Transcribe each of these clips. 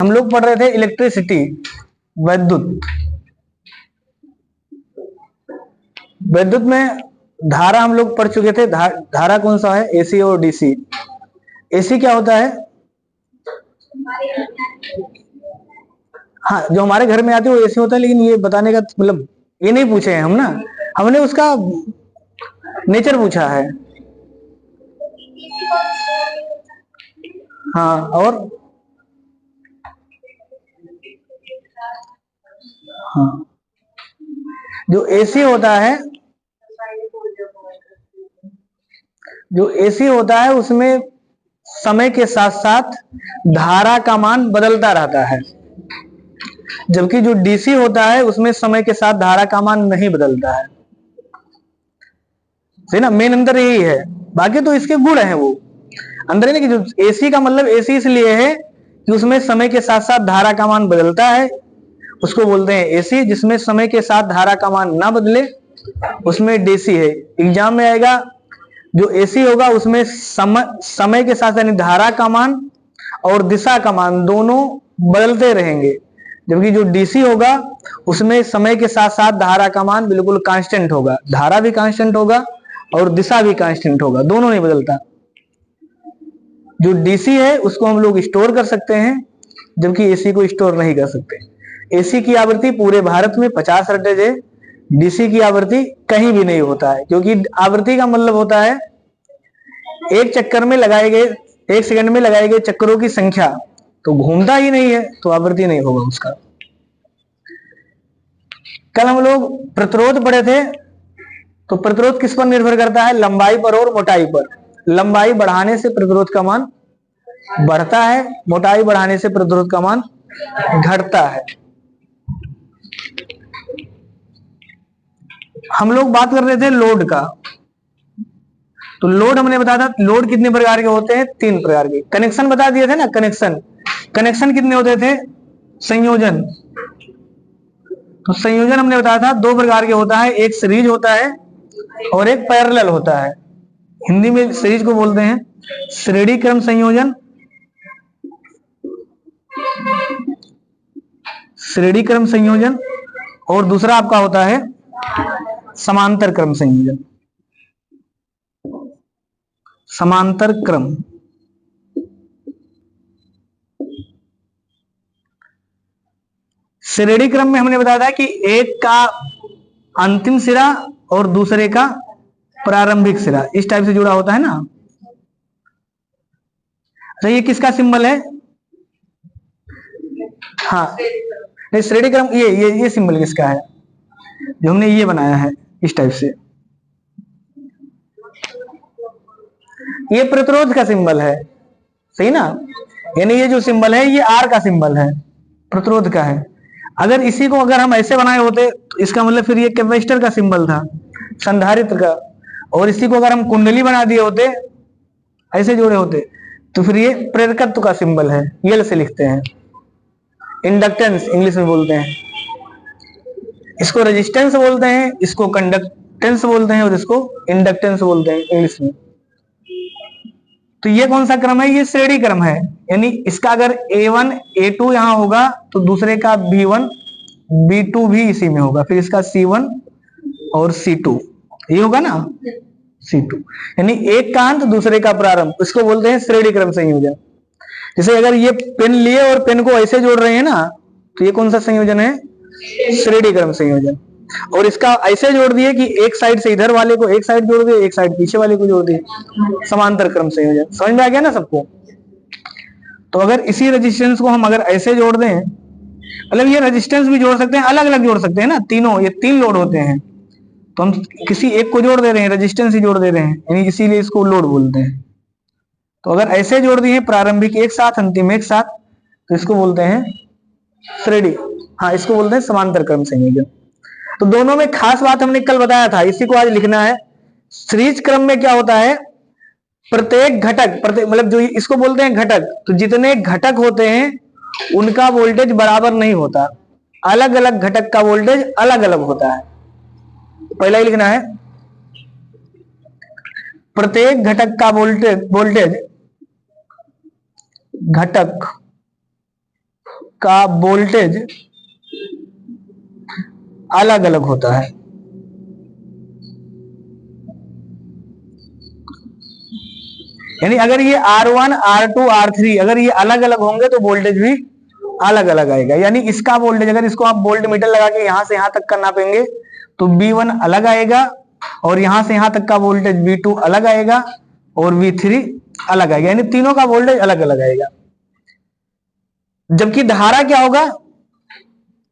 हम लोग पढ़ रहे थे इलेक्ट्रिसिटी, विद्युत। विद्युत में धारा हम लोग पढ़ चुके थे। धारा कौन सा है? एसी और डीसी। एसी क्या होता है? हाँ, जो हमारे घर में आते हैं वो एसी होता है, लेकिन ये बताने का मतलब ये नहीं पूछे हैं हम ना, हमने उसका नेचर पूछा है। हाँ, और हाँ, जो एसी होता है, जो एसी होता है उसमें समय के साथ साथ धारा का मान बदलता रहता है, जबकि जो डीसी होता है उसमें समय के साथ धारा का मान नहीं बदलता है। सही ना? मेन अंतर यही है, बाकी तो इसके गुण है। वो अंदर है ना कि जो एसी का मतलब एसी इसलिए है कि उसमें समय के साथ साथ धारा का मान बदलता है, उसको बोलते हैं एसी। जिसमें समय के साथ धारा का मान ना बदले उसमें डीसी है। एग्जाम में आएगा, जो एसी होगा उसमें समय के साथ यानी धारा का मान और दिशा का मान दोनों बदलते रहेंगे, जबकि जो डीसी होगा उसमें समय के साथ साथ धारा का मान बिल्कुल कांस्टेंट होगा। धारा भी कांस्टेंट होगा और दिशा भी कांस्टेंट होगा, दोनों नहीं बदलता। जो डीसी है उसको हम लोग स्टोर कर सकते हैं, जबकि एसी को स्टोर नहीं कर सकते। एसी की आवृत्ति पूरे भारत में 50 हर्ट्ज है, डीसी की आवृत्ति कहीं भी नहीं होता है, क्योंकि आवृत्ति का मतलब होता है एक चक्कर में लगाए गए, एक सेकंड में लगाए गए चक्करों की संख्या। तो घूमता ही नहीं है तो आवृत्ति नहीं होगा उसका। कल हम लोग प्रतिरोध पढ़े थे, तो प्रतिरोध किस पर निर्भर करता है? लंबाई पर और मोटाई पर। लंबाई बढ़ाने से प्रतिरोध का मान बढ़ता है, मोटाई बढ़ाने से प्रतिरोध का मान घटता है। हम लोग बात कर रहे थे लोड का, तो लोड हमने बताया था, लोड कितने प्रकार के होते हैं? 3 प्रकार के। कनेक्शन बता दिए थे ना, कनेक्शन। कनेक्शन कितने होते थे? संयोजन। तो संयोजन हमने बताया था 2 प्रकार के होता है, एक सीरीज होता है और एक पैरेलल होता है। हिंदी में सीरीज को बोलते हैं श्रेणी क्रम संयोजन, श्रेणी क्रम संयोजन, और दूसरा आपका होता है समांतर क्रम संयोजन। समांतर क्रम। श्रेणी क्रम में हमने बताया था कि एक का अंतिम सिरा और दूसरे का प्रारंभिक सिरा इस टाइप से जुड़ा होता है ना। अच्छा, ये किसका सिंबल है? हाँ, नहीं, श्रेणी क्रम ये सिंबल किसका है जो हमने ये बनाया है इस टाइप से? ये प्रतिरोध का सिंबल है, सही ना? यानी ये जो सिंबल है ये आर का सिंबल है, प्रतिरोध का है। अगर इसी को अगर हम ऐसे बनाए होते तो इसका मतलब फिर ये कैपेसिटर का सिंबल था, संधारित्र का। और इसी को अगर हम कुंडली बना दिए होते, ऐसे जोड़े होते, तो फिर ये प्रेरकत्व का सिंबल है, ये से लिखते हैं। इंडक्टेंस इंग्लिश में बोलते हैं, इसको रेजिस्टेंस बोलते हैं, इसको कंडक्टेंस बोलते हैं और इसको इंडक्टेंस बोलते हैं इंग्लिश में। तो ये कौन सा क्रम है? ये श्रेणी क्रम है। यानी इसका अगर A1 A2 यहां होगा तो दूसरे का B1 B2 भी इसी में होगा, फिर इसका C1 और C2 ये होगा ना, C2। यानी एक का अंत दूसरे का प्रारंभ, इसको बोलते हैं श्रेणी क्रम संयोजन। जैसे अगर ये पेन लिए और पेन को ऐसे जोड़ रहे हैं ना, तो ये कौन सा संयोजन है? श्रेणी क्रम संयोजन। और इसका ऐसे जोड़ दिए कि एक साइड से इधर वाले को एक साइड जोड़ दिए, एक साइड पीछे वाले को जोड़ दिए, समांतर क्रम संयोजन। समझ में आ गया ना सबको? तो अगर इसी रेजिस्टेंस को हम अगर ऐसे जोड़ दें, मतलब ये रेजिस्टेंस भी जोड़ सकते हैं, अलग अलग जोड़ सकते हैं ना, तीनों, ये 3 लोड होते हैं, तो हम किसी एक को जोड़ दे रहे हैं, रेजिस्टेंस ही जोड़ दे रहे हैं, यानी इसीलिए इसको लोड बोलते हैं। तो अगर ऐसे जोड़ दिए प्रारंभिक एक साथ अंतिम एक साथ, तो इसको बोलते हैं श्रेणी, हाँ, इसको बोलते हैं समांतर क्रम संयोजन। तो दोनों में खास बात हमने कल बताया था, इसी को आज लिखना है। सीरीज क्रम में क्या होता है? प्रत्येक घटक, प्रत्येक मतलब जो इसको बोलते हैं घटक, तो जितने घटक होते हैं उनका वोल्टेज बराबर नहीं होता, अलग अलग घटक का वोल्टेज अलग अलग होता है। पहला ही लिखना है, प्रत्येक घटक का वोल्टेज घटक का वोल्टेज अलग अलग होता है। यानी अगर ये R1, R2, R3 अगर ये अलग अलग होंगे तो वोल्टेज भी अलग अलग आएगा। यानी इसका वोल्टेज अगर इसको आप वोल्ट मीटर लगा के यहां से यहां तक का नापेंगे तो V1 अलग आएगा, और यहां से यहां तक का वोल्टेज V2 अलग आएगा, और V3 अलग आएगा। यानी तीनों का वोल्टेज अलग अलग आएगा। जबकि धारा क्या होगा,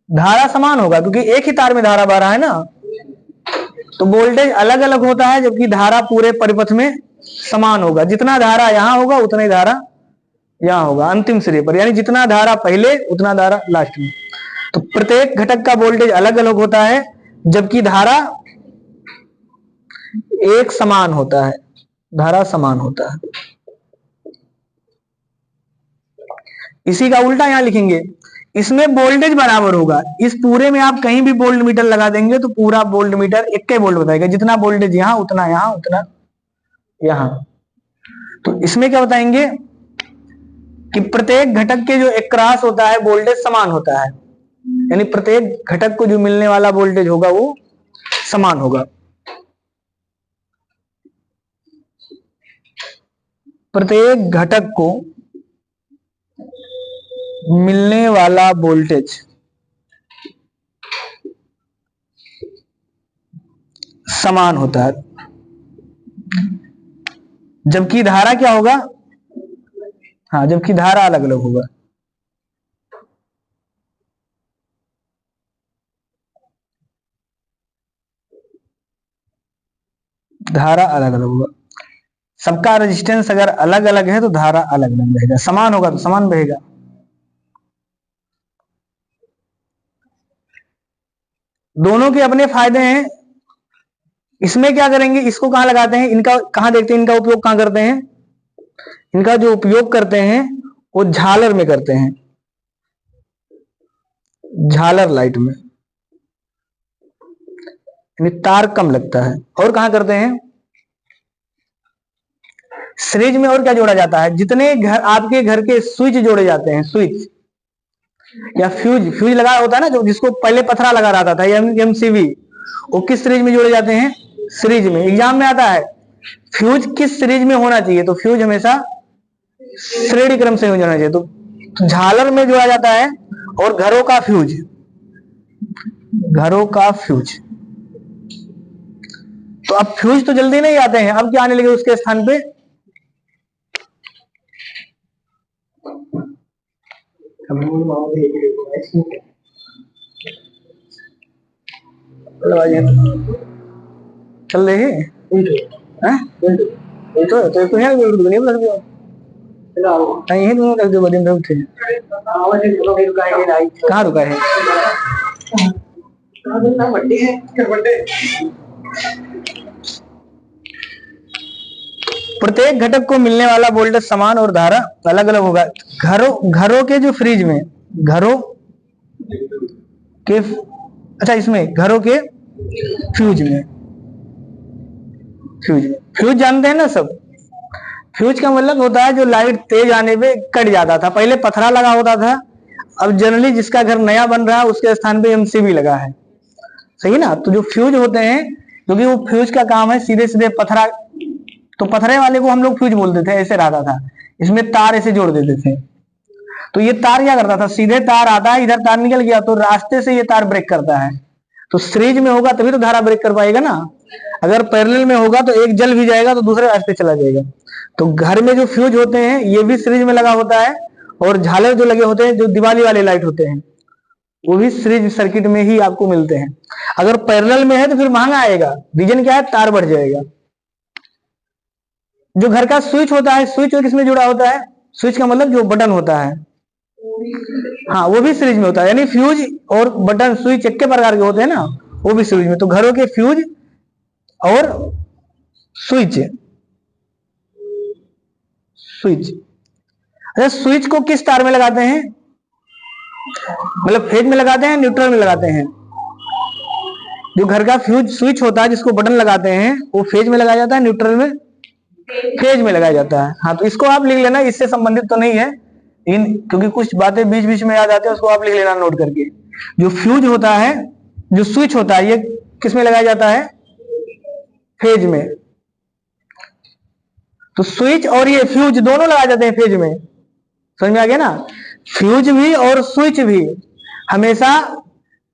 धारा समान होगा, क्योंकि एक ही तार में धारा बह रहा है ना, तो वोल्टेज अलग अलग होता है, जबकि धारा पूरे परिपथ में समान होगा। जितना धारा यहां होगा उतना ही धारा यहां होगा अंतिम सिरे पर, यानी जितना धारा पहले उतना धारा लास्ट में। तो प्रत्येक घटक का वोल्टेज अलग अलग होता है, जबकि धारा एक समान होता है, धारा समान होता है। इसी का उल्टा यहां लिखेंगे, इसमें वोल्टेज बराबर होगा। इस पूरे में आप कहीं भी वोल्ट मीटर लगा देंगे तो पूरा वोल्ट मीटर एक ही वोल्ट बताएगा, जितना वोल्टेज यहां उतना यहां उतना यहां। तो इसमें क्या बताएंगे कि प्रत्येक घटक के जो अक्रॉस होता है वोल्टेज समान होता है, यानी प्रत्येक घटक को जो मिलने वाला वोल्टेज होगा वो समान होगा। प्रत्येक घटक को मिलने वाला वोल्टेज समान होता है, जबकि धारा क्या होगा, हाँ जबकि धारा अलग अलग होगा। धारा अलग अलग होगा। सबका रेजिस्टेंस अगर अलग अलग है तो धारा अलग अलग रहेगा, समान होगा तो समान रहेगा। दोनों के अपने फायदे हैं। इसमें क्या करेंगे, इसको कहां लगाते हैं, इनका कहां देखते हैं, इनका उपयोग कहां करते हैं, इनका जो उपयोग करते हैं वो झालर में करते हैं, झालर लाइट में, यानी तार कम लगता है। और कहां करते हैं, सीरीज में। और क्या जोड़ा जाता है, जितने घर आपके घर के स्विच जोड़े जाते हैं, स्विच या फ्यूज, फ्यूज लगा होता है ना, जो जिसको पहले पथरा लगा रहता था, एमसीवी, वो किस सीरीज में जोड़े जाते हैं, सीरीज में। एग्जाम में आता है फ्यूज किस सीरीज में होना चाहिए, तो फ्यूज हमेशा श्रेणी क्रम से होना चाहिए। तो झालर में जोड़ा जाता है। और घरों का फ्यूज, घरों का फ्यूज, तो अब फ्यूज तो जल्दी नहीं आते हैं, अब क्या आने लगे उसके स्थान पे, चल रहे हैं तो यहाँ नहीं लग गया नहीं है, लग दो बड़े में उठे कहाँ रुका है, प्रत्येक घटक को मिलने वाला वोल्टेज समान और धारा अलग अलग होगा। घरों के जो फ्रिज में, घरों के, अच्छा इसमें घरों के फ्यूज में, फ्यूज जानते हैं ना सब। फ्यूज का मतलब होता है जो लाइट तेज आने पे कट जाता था, पहले पथरा लगा होता था, अब जनरली जिसका घर नया बन रहा है उसके स्थान पे एमसीबी लगा है, सही ना। तो जो फ्यूज होते हैं, क्योंकि वो फ्यूज का काम है सीधे सीधे पथरा, तो पथरे वाले को हम लोग फ्यूज बोलते थे, ऐसे रहता था, इसमें तार ऐसे जोड़ देते थे। तो ये तार क्या करता था, सीधे तार आता है, इधर तार निकल गया तो रास्ते से ये तार ब्रेक करता है। तो सीरीज में होगा तभी तो धारा ब्रेक कर पाएगा ना, अगर पैरेलल में होगा तो एक जल भी जाएगा तो दूसरे रास्ते चला जाएगा। तो घर में जो फ्यूज होते हैं ये भी सीरीज में लगा होता है, और झालर जो लगे होते हैं, जो दिवाली वाले लाइट होते हैं, वो भी सीरीज सर्किट में ही आपको मिलते हैं। अगर पैरेलल में है तो फिर महंगा आएगा, रीजन क्या है, तार बढ़ जाएगा। जो घर का स्विच होता है, स्विच किसमें जुड़ा होता है, स्विच का मतलब जो बटन होता है, हाँ वो भी सीरीज में होता है, यानी फ्यूज और बटन स्विच एक के प्रकार के होते हैं ना, वो भी सीरीज में। तो घरों के फ्यूज और स्विच, स्विच, अच्छा स्विच को किस तार में लगाते हैं, मतलब फेज में लगाते हैं, न्यूट्रल में लगाते हैं। जो घर का फ्यूज स्विच होता है जिसको बटन लगाते हैं वो फेज में लगाया जाता है, न्यूट्रल में, फेज में लगाया जाता है। हाँ तो इसको आप लिख लेना, इससे संबंधित तो नहीं है, इन क्योंकि कुछ बातें बीच बीच में याद आती है, उसको आप लिख लेना नोट करके। जो फ्यूज होता है, जो स्विच होता है, ये किस में लगाया जाता है? फेज में। तो स्विच और ये फ्यूज दोनों लगाए जाते हैं फेज में। समझ में आ गया ना? फ्यूज भी और स्विच भी हमेशा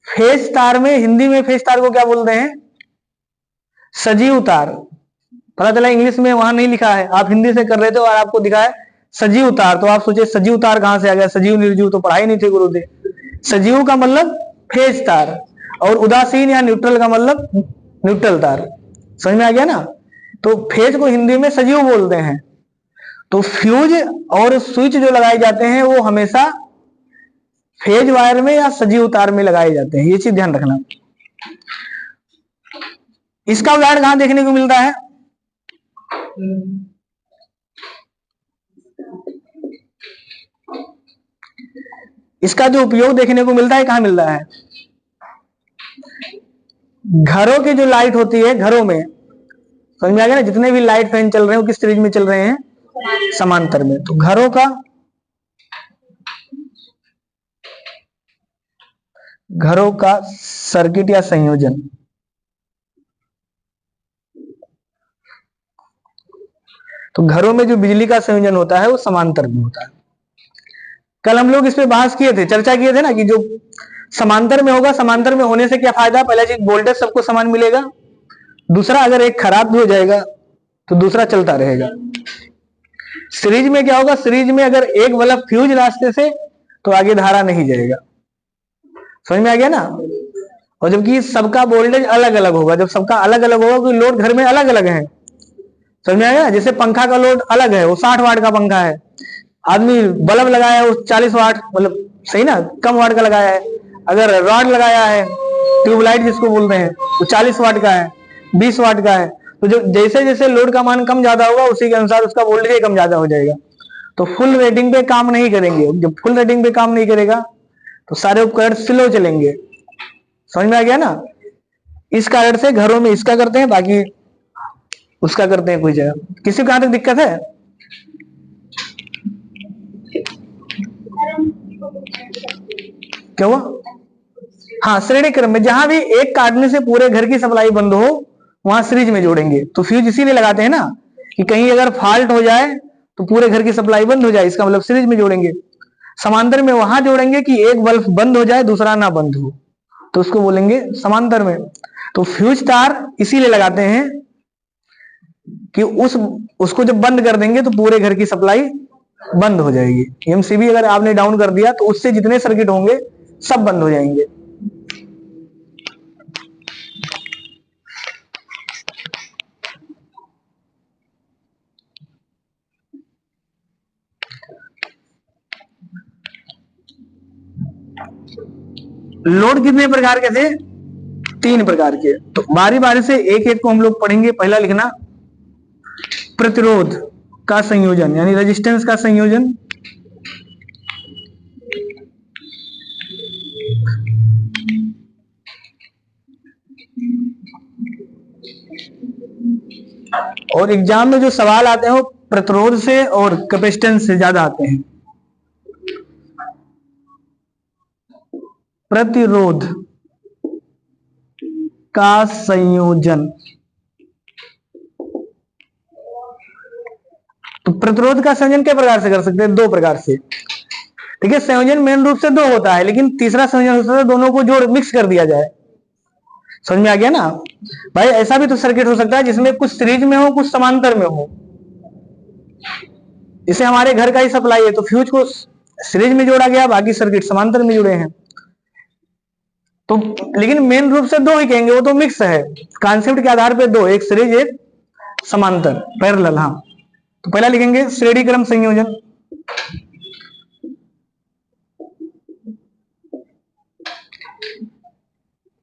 फेज तार में, हिंदी में फेज तार को क्या बोलते हैं? सजीव तार। पता चला इंग्लिश में वहां नहीं लिखा है, आप हिंदी से कर रहे थे और आपको दिखा है सजीव तार, तो आप सोचे सजीव तार कहां से आ गया? सजीव निर्जीव तो पढ़ाई नहीं थे गुरु थे। सजीव का मतलब फेज तार, और उदासीन या न्यूट्रल का मतलब न्यूट्रल तार। समझ में आ गया ना? तो फेज को हिंदी में सजीव बोलते हैं। तो फ्यूज और स्विच जो लगाए जाते हैं वो हमेशा फेज वायर में या सजीव तार में लगाए जाते हैं, ये चीज ध्यान रखना। इसका उदाहरण कहां देखने को मिलता है? इसका जो उपयोग देखने को मिलता है कहां मिलता है? घरों की जो लाइट होती है, घरों में, समझ में आ गया ना? जितने भी लाइट फैन चल रहे हैं वो किस सीरीज में चल रहे हैं? समांतर में। तो घरों का सर्किट या संयोजन, तो घरों में जो बिजली का संयोजन होता है वो समांतर में होता है। कल हम लोग इस पे बहस किए थे, चर्चा किए थे ना, कि जो समांतर में होगा, समांतर में होने से क्या फायदा? पहला चीज, वोल्टेज सबको समान मिलेगा। दूसरा, अगर एक खराब भी हो जाएगा तो दूसरा चलता रहेगा। सीरीज में क्या होगा? सीरीज में अगर एक बल्ब फ्यूज रास्ते से, तो आगे धारा नहीं जाएगा। समझ में आ गया ना? और जबकि सबका वोल्टेज अलग अलग होगा, जब सबका अलग अलग होगा, क्योंकि लोड घर में अलग अलग है। समझ में आ गया? जैसे पंखा का लोड अलग है, वो 60 वाट का पंखा है, आदमी बल्ब लगाया है वो 40 वाट, मतलब सही ना, कम वाट का लगाया है। अगर रॉड लगाया है, ट्यूबलाइट जिसको बोलते हैं, वो 40 वाट का है, 20 वाट का है। तो जो जैसे जैसे लोड का मान कम ज्यादा होगा, उसी के अनुसार उसका वोल्टेज कम ज्यादा हो जाएगा। तो फुल रेटिंग पे काम नहीं करेंगे। जब फुल रेटिंग पे काम नहीं करेगा तो सारे उपकरण स्लो चलेंगे। समझ में आ गया ना? इस कारण से घरों में इसका करते हैं, बाकी उसका करते हैं कोई जगह। किसी को कहां तक दिक्कत है? क्या हुआ? हाँ, श्रेणी क्रम में, जहां भी एक काटने से पूरे घर की सप्लाई बंद हो, वहां सीरीज में जोड़ेंगे। तो फ्यूज इसीलिए लगाते हैं ना, कि कहीं अगर फॉल्ट हो जाए तो पूरे घर की सप्लाई बंद हो जाए, इसका मतलब सीरीज में जोड़ेंगे। समांतर में वहां जोड़ेंगे कि एक बल्ब बंद हो जाए, दूसरा ना बंद हो, तो उसको बोलेंगे समांतर में। तो फ्यूज तार इसीलिए लगाते हैं कि उसको जब बंद कर देंगे तो पूरे घर की सप्लाई बंद हो जाएगी। एमसीबी अगर आपने डाउन कर दिया तो उससे जितने सर्किट होंगे सब बंद हो जाएंगे। लोड कितने प्रकार के थे? 3 प्रकार के। तो बारी बारी से एक एक को हम लोग पढ़ेंगे। पहला लिखना, प्रतिरोध का संयोजन, यानी रेजिस्टेंस का संयोजन। और एग्जाम में जो सवाल आते हैं वो प्रतिरोध से और कैपेसिटेंस से ज्यादा आते हैं। प्रतिरोध का संयोजन। तो प्रतिरोध का संयोजन किस प्रकार से कर सकते हैं? 2 प्रकार से। ठीक है, संयोजन मेन रूप से 2 होता है, लेकिन तीसरा संयोजन हो सकता है दोनों को जोड़ मिक्स कर दिया जाए। समझ में आ गया ना भाई? ऐसा भी तो सर्किट हो सकता है जिसमें कुछ सीरीज में हो, कुछ समांतर में हो। जैसे हमारे घर का ही सप्लाई है, तो फ्यूज को सीरीज में जोड़ा गया, बाकी सर्किट समांतर में जुड़े हैं। तो लेकिन मेन रूप से 2 ही कहेंगे, वो तो मिक्स है। कॉन्सेप्ट के आधार पर 2, एक सीरीज एक समांतर, पैरेलल। हाँ, तो पहला लिखेंगे श्रेणी क्रम संयोजन।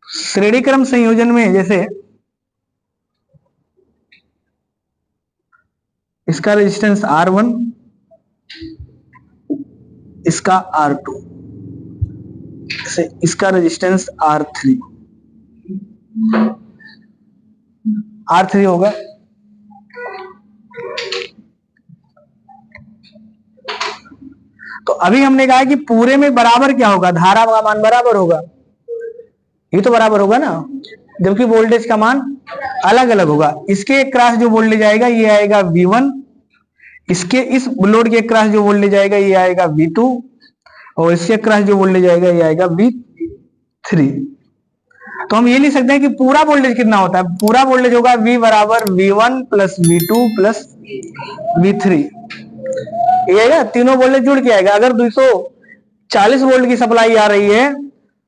श्रेणी क्रम संयोजन में जैसे इसका रेजिस्टेंस R1, इसका R2, जैसे इसका रेजिस्टेंस R3 होगा। तो तो अभी हमने कहा कि पूरे में बराबर क्या होगा, धारा का मान बराबर होगा, ये तो बराबर होगा ना, जबकि वोल्टेज का मान अलग अलग होगा। इसके क्रॉस जो वोल्टेज आएगा ये आएगा V1, इसके इस लोड के क्रॉस जो वोल्टेज आएगा ये आएगा V2, और इसके क्रॉस जो वोल्टेज आएगा ये आएगा V3। तो हम ये लिख सकते हैं कि पूरा वोल्टेज कितना होता है, पूरा वोल्टेज होगा V बराबर V1 plus V2 plus V3, ये आएगा, तीनों वोल्टेज जुड़ के आएगा। अगर 240 वोल्ट की सप्लाई आ रही है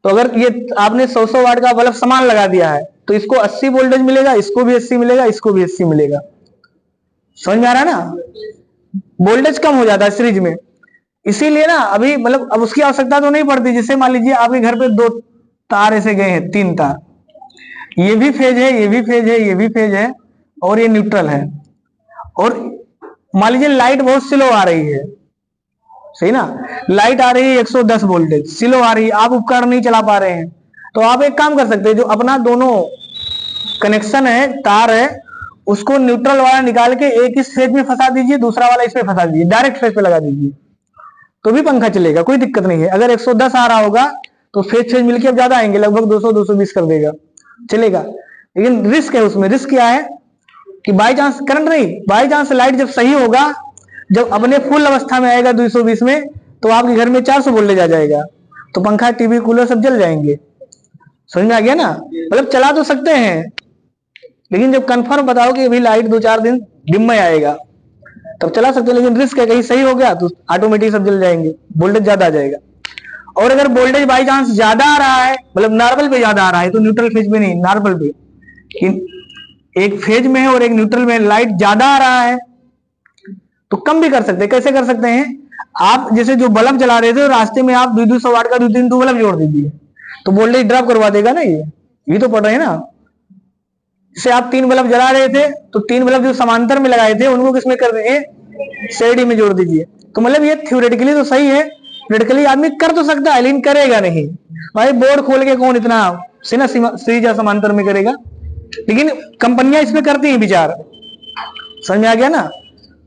तो अगर ये आपने 100 वाट का बल्ब समान लगा दिया है तो इसको 80 वोल्टेज मिलेगा, इसको भी 80 मिलेगा, इसको भी 80 मिलेगा। समझ में आ रहा है ना, वोल्टेज कम हो जाता है सीरीज में। इसीलिए ना अभी मतलब अब उसकी आवश्यकता तो नहीं पड़ती। जैसे मान लीजिए आपके घर पे 2 तार ऐसे गए हैं, 3 तार, ये भी फेज है, ये भी फेज है, ये भी फेज है, और ये न्यूट्रल है, और मान लीजिए लाइट बहुत स्लो आ रही है, सही ना, लाइट आ रही है 110 वोल्टेज, स्लो आ रही है, आप उपकरण नहीं चला पा रहे हैं, तो आप एक काम कर सकते हैं, जो अपना दोनों कनेक्शन है, तार है, उसको न्यूट्रल वाला निकाल के एक इस फेज में फंसा दीजिए, दूसरा वाला इसमें फंसा दीजिए, डायरेक्ट फेज पे लगा दीजिए, तो भी पंखा चलेगा, कोई दिक्कत नहीं है। अगर 110 आ रहा होगा तो फेज मिलके अब ज्यादा आएंगे, लगभग 200-220 कर देगा, चलेगा। लेकिन रिस्क है उसमें, रिस्क क्या है कि बाई चांस करंट नहीं, बाई चांस लाइट जब सही होगा, जब अपने फुल अवस्था में आएगा 220 में, तो आपके घर में 400 वोल्टेज आ जाएगा, तो पंखा, टीवी, कूलर सब जल जाएंगे। समझ में आ गया ना, मतलब चला तो सकते हैं, लेकिन जब कंफर्म बताओ कि अभी लाइट 2-4 दिन डिम में आएगा तब चला सकते हैं, लेकिन रिस्क है कहीं सही हो गया तो ऑटोमेटिक सब जल जाएंगे, वोल्टेज ज्यादा आ जाएगा। और अगर वोल्टेज बाई चांस ज्यादा आ रहा है, मतलब नॉर्मल पे ज्यादा आ रहा है, तो न्यूट्रल फेज में नहीं, नॉर्मल पे, एक फेज में है और एक न्यूट्रल में लाइट ज्यादा आ रहा है, तो कम भी कर सकते हैं। कैसे कर सकते हैं, आप जैसे जो बल्ब जला रहे थे रास्ते में आप 200 वाट का 2-3 बल्ब जोड़ दीजिए, तो वोल्टेज ड्रॉप करवा देगा ना, ये तो पढ़ रहे हैं ना। जैसे आप 3 बल्ब जला रहे थे तो 3 बल्ब जो समांतर में लगाए थे उनको किसमें कर दीजिए, सीडी में जोड़ दीजिए। तो मतलब ये थ्योरेटिकली तो सही है, प्रैक्टिकली आदमी कर तो सकता है लेकिन करेगा नहीं। भाई बोर्ड खोल के कौन इतना सीरीज या समांतर में करेगा, लेकिन कंपनियां इसमें करती हैं विचार। समझ में आ गया ना,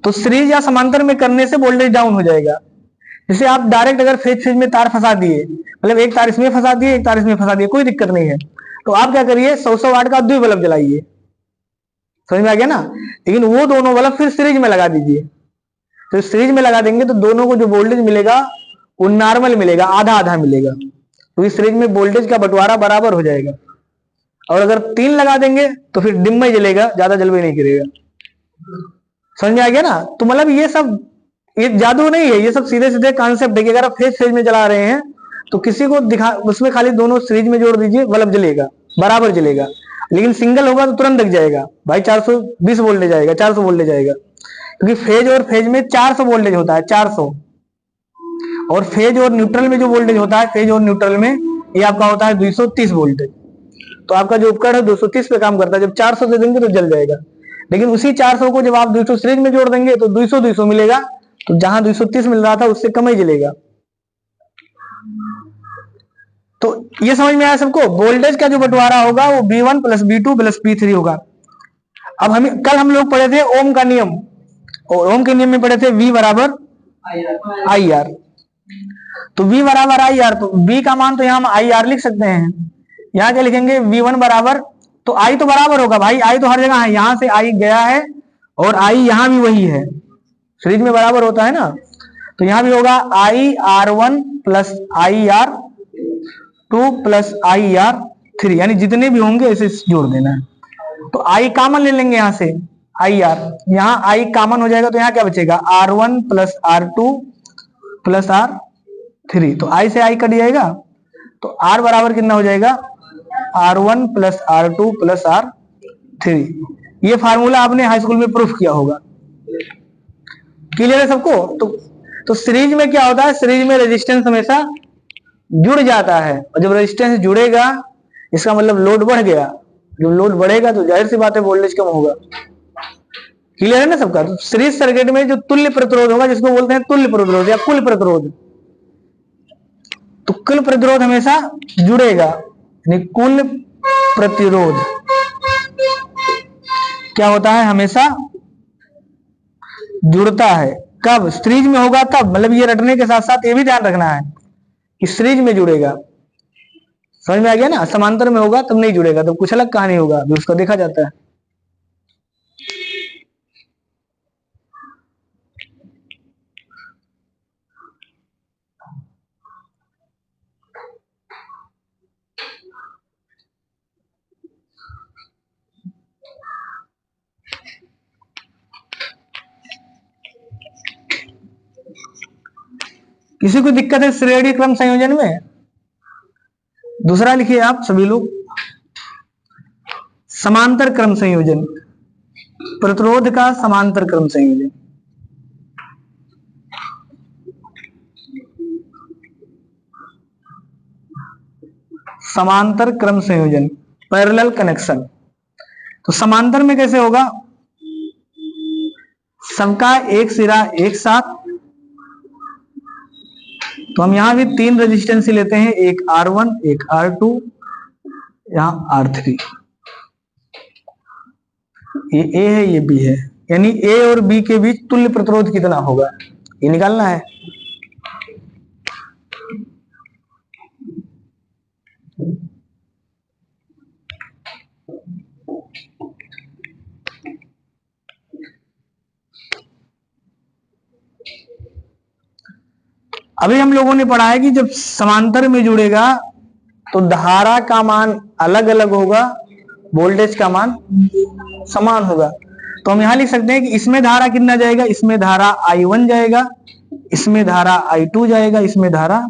तो सीरीज या समांतर में करने से वोल्टेज डाउन हो जाएगा। जैसे आप डायरेक्ट अगर फेज में तार फंसा दिए, मतलब एक तार इसमें फंसा दिए, एक तार इसमें फंसा दिए, कोई दिक्कत नहीं है, तो आप क्या करिए 100 वाट का 2 बल्ब जलाइए। समझ में आ गया ना, लेकिन वो दोनों बल्ब फिर सीरीज में लगा दीजिए। तो सीरीज में लगा देंगे तो दोनों को जो वोल्टेज मिलेगा वो नॉर्मल मिलेगा, आधा आधा मिलेगा, क्योंकि सीरीज में वोल्टेज का बंटवारा बराबर हो जाएगा। और अगर 3 लगा देंगे तो फिर डिम में जलेगा, ज्यादा जलवे नहीं करेगा। समझ में आ गया ना, तो मतलब ये सब ये जादू नहीं है, ये सब सीधे सीधे कॉन्सेप्ट है कि अगर आप फेज में चला रहे हैं तो किसी को दिखा, उसमें खाली दोनों सीरीज में जोड़ दीजिए, बल्ब जलेगा, बराबर जलेगा। लेकिन सिंगल होगा तो तुरंत दिख जाएगा भाई, 420 वोल्टेज आएगा, 400 वोल्टेज आएगा, क्योंकि फेज और फेज में 400 वोल्टेज होता है, 400। और फेज और न्यूट्रल में जो वोल्टेज होता है, फेज और न्यूट्रल में ये आपका होता है 230 वोल्टेज। तो आपका जो उपकरण है 230 पे काम करता है, जब 400 दे देंगे तो जल जाएगा। लेकिन उसी 400 को जब आप 200 सीरीज में जोड़ देंगे तो 200 मिलेगा, तो जहां 230 मिल रहा था उससे कम ही जलेगा। तो ये समझ में आया सबको, वोल्टेज का जो बंटवारा होगा वो V1 plus V2 plus V3 होगा। अब कल हम लोग पढ़े थे ओम का नियम, और ओम के नियम में पढ़े थे V बराबर IR। तो V बराबर IR, तो V का मान तो यहाँ हम IR लिख सकते हैं। यहाँ क्या लिखेंगे, V1 बराबर, तो I तो बराबर होगा भाई, I तो हर जगह है, यहां से I गया है और I यहाँ भी वही है, सीरीज में बराबर होता है ना, तो यहां भी होगा IR1 plus IR2 plus IR3, यानी जितने भी होंगे ऐसे जोड़ देना है। तो I कॉमन ले लेंगे यहाँ से, IR, यहाँ I कॉमन हो जाएगा तो यहाँ क्या बचेगा, R1 plus R2 plus R3, तो I से I कट जाएगा, तो R बराबर कितना हो जाएगा, R1 plus R2 plus R3। ये फार्मूला आपने हाई स्कूल में प्रूफ किया होगा, क्लियर है सबको। तो सीरीज में क्या होता है, सीरीज में रेजिस्टेंस हमेशा जुड़ जाता है, और जब रेजिस्टेंस जुड़ेगा इसका मतलब लोड बढ़ गया, जब लोड बढ़ेगा तो जाहिर सी बात है वोल्टेज कम होगा। क्लियर है ना सबका। तो सीरीज सर्किट में जो तुल्य प्रतिरोध होगा, जिसको बोलते हैं तुल्य प्रतिरोध या कुल प्रतिरोध, तो कुल प्रतिरोध हमेशा जुड़ेगा, यानी कुल प्रतिरोध क्या होता है, हमेशा जुड़ता है। कब स्त्रीज में होगा तब, मतलब ये रटने के साथ साथ ये भी ध्यान रखना है कि स्त्रीज में जुड़ेगा। समझ में आ गया ना? समांतर में होगा तब नहीं जुड़ेगा, तब कुछ अलग कहानी होगा, भी उसको देखा जाता है। किसी को दिक्कत है श्रेणी क्रम संयोजन में? दूसरा लिखिए आप सभी लोग, समांतर क्रम संयोजन, प्रतिरोध का समांतर क्रम संयोजन। समांतर क्रम संयोजन, पैरेलल कनेक्शन। तो समांतर में कैसे होगा? सबका एक सिरा एक साथ, तो हम यहां भी 3 रेजिस्टेंस लेते हैं, एक R1 एक R2 यहां R3। ये A है ये B है, यानी A और B के बीच तुल्य प्रतिरोध कितना होगा ये निकालना है। अभी हम लोगों ने पढ़ा है कि जब समांतर में जुड़ेगा तो धारा का मान अलग अलग होगा, वोल्टेज का मान समान होगा। तो हम यहां लिख सकते हैं कि इसमें धारा कितना जाएगा, इसमें धारा I1 जाएगा, इसमें धारा I2 जाएगा, इसमें धारा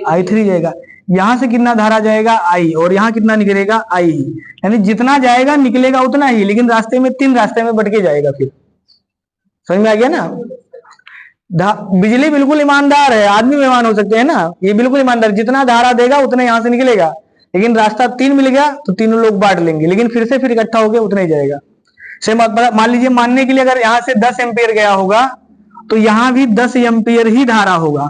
I3 जाएगा। यहां से कितना धारा जाएगा I, और यहां कितना निकलेगा I, यानी जितना जाएगा निकलेगा उतना ही, लेकिन रास्ते में 3 रास्ते में बट के जाएगा। फिर समझ में आ गया ना? बिजली बिल्कुल ईमानदार है, आदमी मेहमान हो सकते हैं ना, ये बिल्कुल ईमानदार, जितना धारा देगा उतना यहां से निकलेगा, लेकिन रास्ता 3 मिल गया तो तीनों लोग बांट लेंगे, लेकिन फिर इकट्ठा हो गया उतना ही जाएगा। से मान लीजिए, मानने के लिए अगर यहाँ से 10 एम्पियर गया होगा तो यहाँ भी 10 एम्पियर ही धारा होगा,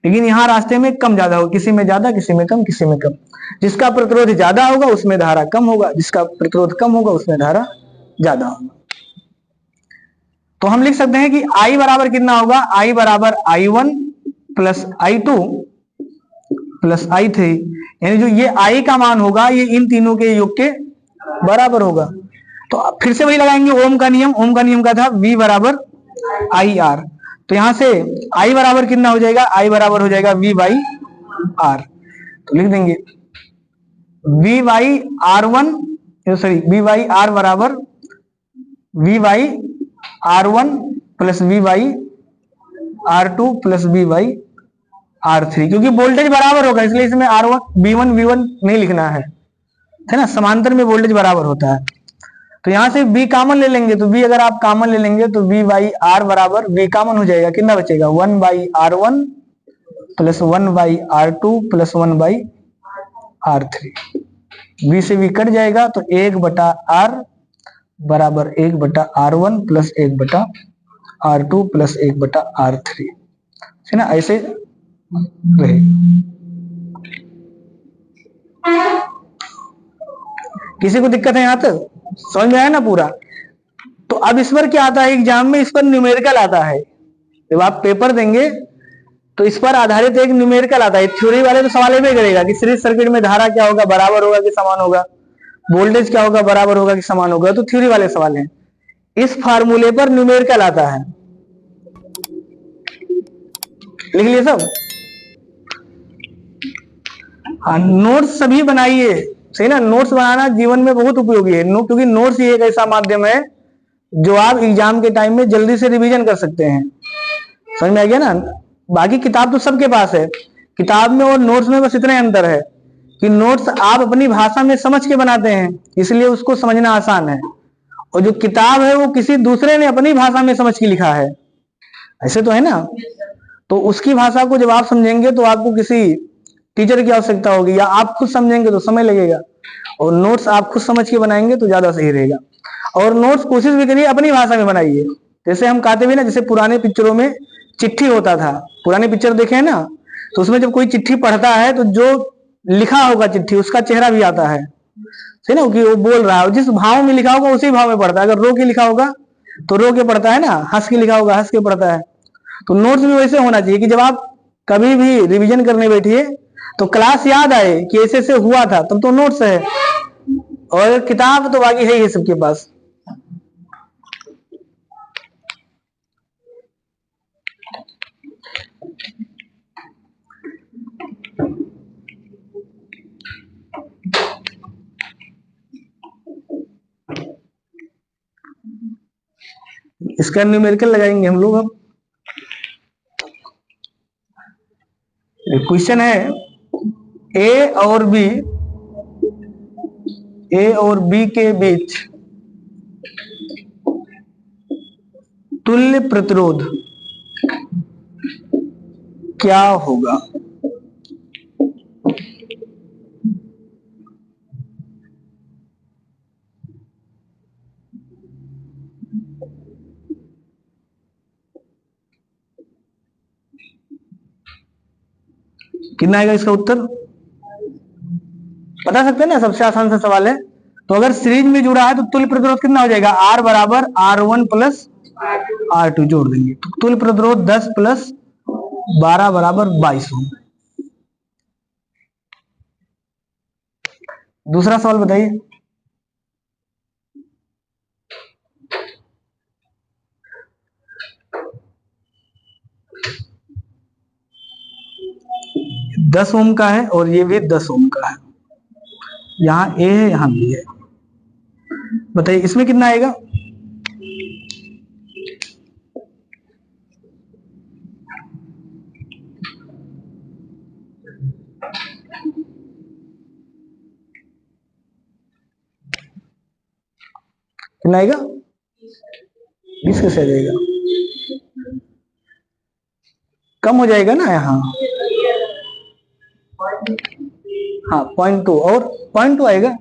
लेकिन यहाँ रास्ते में कम ज्यादा होगा, किसी में ज्यादा किसी में कम किसी में कम। जिसका प्रतिरोध ज्यादा होगा उसमें धारा कम होगा, जिसका प्रतिरोध कम होगा उसमें धारा ज्यादा होगा। तो हम लिख सकते हैं कि I बराबर कितना होगा, I बराबर I1 plus I2 plus I3, यानी जो ये I का मान होगा ये इन तीनों के योग के बराबर होगा। तो फिर से वही लगाएंगे ओम का नियम। ओम का नियम का था V बराबर IR, तो यहां से I बराबर कितना हो जाएगा, I बराबर हो जाएगा V बाई R। तो लिख देंगे V by R1 sorry V by R बराबर V by R1 plus V by R2 plus V by R3, क्योंकि वोल्टेज बराबर होगा इसलिए इसमें R1 V1 V1 नहीं लिखना है ना, समांतर में वोल्टेज बराबर होता है। तो यहां से V कॉमन ले लेंगे, तो V अगर आप कॉमन ले लेंगे तो V बाई R बराबर V कॉमन हो जाएगा, कितना बचेगा 1 by R1 plus 1 by R2 plus 1 by R3। V से V कट जाएगा तो 1 बटा R बराबर 1 बटा R1 प्लस 1 बटा R2 प्लस 1 बटा R3, है ना, ऐसे रहे। किसी को दिक्कत है यहां तक? समझ में आया ना पूरा? तो अब इस पर क्या आता है एग्जाम में, इस पर न्यूमेरिकल आता है। जब आप पेपर देंगे तो इस पर आधारित एक न्यूमेरिकल आता है। थ्योरी वाले तो सवाल ये करेगा कि सीरीज सर्किट में धारा क्या होगा, बराबर होगा कि समान होगा, वोल्टेज क्या होगा, बराबर होगा कि समान होगा, तो थ्योरी वाले सवाल हैं। इस फार्मूले पर न्यूमेरिकल आता है, लिख लिए सब? हाँ, नोट्स सभी बनाइए, सही ना। नोट्स बनाना जीवन में बहुत उपयोगी है, क्योंकि नोट्स ही एक ऐसा माध्यम है जो आप एग्जाम के टाइम में जल्दी से रिवीजन कर सकते हैं। समझ में आ गया ना? बाकी किताब तो सबके पास है, किताब में और नोट्स में बस इतना अंतर है कि नोट्स आप अपनी भाषा में समझ के बनाते हैं, इसलिए उसको समझना आसान है, और जो किताब है वो किसी दूसरे ने अपनी भाषा में समझ के लिखा है, ऐसे तो है ना। तो उसकी भाषा को जब आप समझेंगे तो आपको किसी टीचर की आवश्यकता होगी, या आप खुद समझेंगे तो समय लगेगा, और नोट्स आप खुद समझ के बनाएंगे तो ज्यादा सही रहेगा। और नोट्स कोशिश भी करिए अपनी भाषा में बनाइए। जैसे हम कहते भी ना, जैसे पुराने पिक्चरों में चिट्ठी होता था, पुराने पिक्चर देखे हैं ना, तो उसमें जब कोई चिट्ठी पढ़ता है तो जो लिखा होगा चिट्ठी उसका चेहरा भी आता है, सही ना, कि वो बोल रहा है, जिस भाव में लिखा होगा उसी भाव में पढ़ता है। अगर रो के लिखा होगा तो रो के पढ़ता है ना, हंस के लिखा होगा हंस के पढ़ता है। तो नोट्स भी वैसे होना चाहिए कि जब आप कभी भी रिवीजन करने बैठिए तो क्लास याद आए कि ऐसे ऐसे हुआ था, तब तो नोट्स है, और किताब तो बाकी है ही सबके पास। इसका न्यूमेरिकल लगाएंगे हम लोग। अब क्वेश्चन है, ए और बी, ए और बी के बीच तुल्य प्रतिरोध क्या होगा? कितना आएगा इसका उत्तर? बता सकते हैं ना, सबसे आसान सा सवाल है। तो अगर सीरीज में जुड़ा है तो तुल्य प्रतिरोध कितना हो जाएगा? आर बराबर R1 प्लस R2 जोड़ देंगे तो तुल्य प्रतिरोध 10 प्लस 12 बराबर 22 ओम। दूसरा सवाल बताइए। दस ओम का है और ये भी 10 ओम का है। यहाँ ए है, यहाँ बी है। बताइए इसमें कितना आएगा? कितना आएगा? 20 कैसे आ जाएगा? कम हो जाएगा ना यहाँ। हाँ 0.2 और 0.2 आएगा।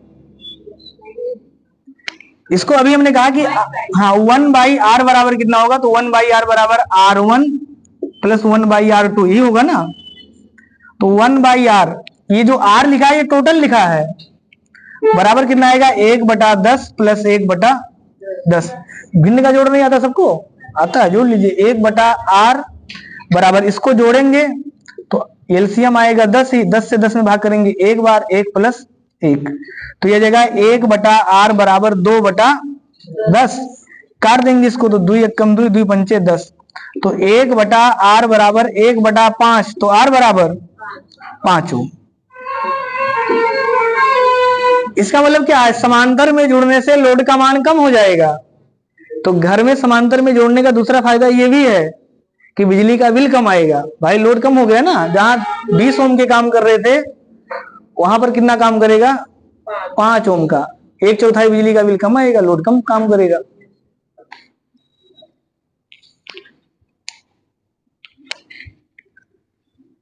इसको अभी हमने कहा कि हाँ 1/r बराबर कितना होगा? तो 1/r बराबर R1 प्लस 1/r2 ही होगा ना। तो 1/r, ये जो r लिखा है ये टोटल लिखा है, बराबर कितना आएगा? 1/10 प्लस 1/10। भिन्न का जोड़ नहीं आता सबको? आता है, जोड़ लीजिए। 1/r बराबर, इसको जोड़ेंगे तो एलसीएम आएगा 10 ही, 10 से 10 में भाग करेंगे एक बार, 1 प्लस 1, तो यह जगह 1/r बराबर 2/10। काट देंगे इसको तो 2 एकम 2, 2 पंचे 10, तो 1/r बराबर 1/5, तो r बराबर 5 ओम। इसका मतलब क्या है? समांतर में जुड़ने से लोड का मान कम हो जाएगा। तो घर में समांतर में जोड़ने का दूसरा फायदा ये भी है कि बिजली का बिल कम आएगा। भाई लोड कम हो गया ना, जहां 20 ओम के काम कर रहे थे वहां पर कितना काम करेगा? 5 ओम का, 1/4 बिजली का बिल कम आएगा, लोड कम काम करेगा।